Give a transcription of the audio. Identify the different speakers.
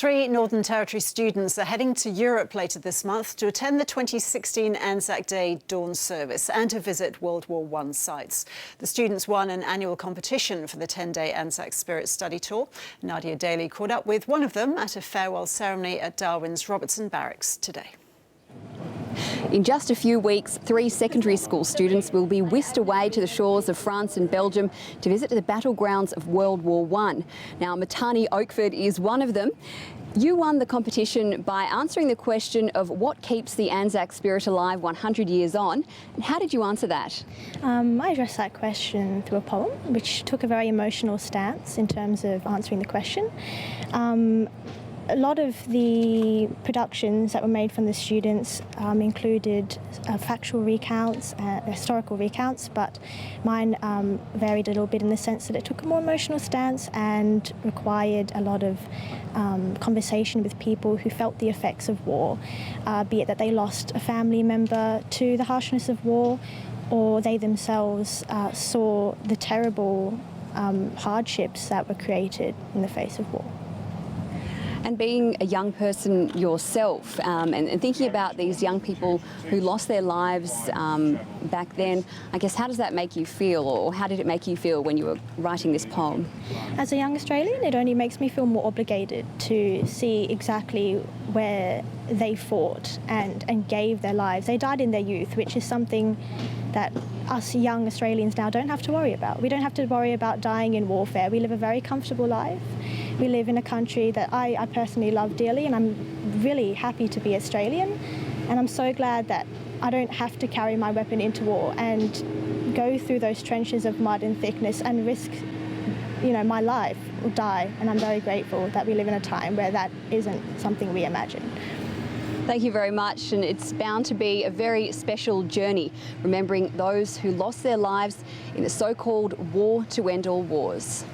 Speaker 1: 3 Northern Territory students are heading to Europe later this month to attend the 2016 ANZAC Day dawn service and to visit World War I sites. The students won an annual competition for the 10-day ANZAC Spirit Study Tour. Nadia Daly caught up with one of them at a farewell ceremony at Darwin's Robertson Barracks today.
Speaker 2: In just a few weeks, 3 secondary school students will be whisked away to the shores of France and Belgium to visit the battlegrounds of World War I. Now, Maitane Oakford is one of them. You won the competition by answering the question of what keeps the ANZAC spirit alive 100 years on. And how did you answer that?
Speaker 3: I addressed that question through a poem, which took a very emotional stance in terms of answering the question. A lot of the productions that were made from the students included factual recounts, historical recounts, but mine varied a little bit in the sense that it took a more emotional stance and required a lot of conversation with people who felt the effects of war, be it that they lost a family member to the harshness of war, or they themselves saw the terrible hardships that were created in the face of war.
Speaker 2: And being a young person yourself and thinking about these young people who lost their lives back then, I guess, how does that make you feel, or how did it make you feel when you were writing this poem?
Speaker 3: As a young Australian, it only makes me feel more obligated to see exactly where they fought and gave their lives. They died in their youth, which is something that us young Australians now don't have to worry about. We don't have to worry about dying in warfare. We live a very comfortable life. We live in a country that I personally love dearly, and I'm really happy to be Australian. And I'm so glad that I don't have to carry my weapon into war and go through those trenches of mud and thickness and risk, my life or die. And I'm very grateful that we live in a time where that isn't something we imagine.
Speaker 2: Thank you very much, and it's bound to be a very special journey, remembering those who lost their lives in the so-called war to end all wars.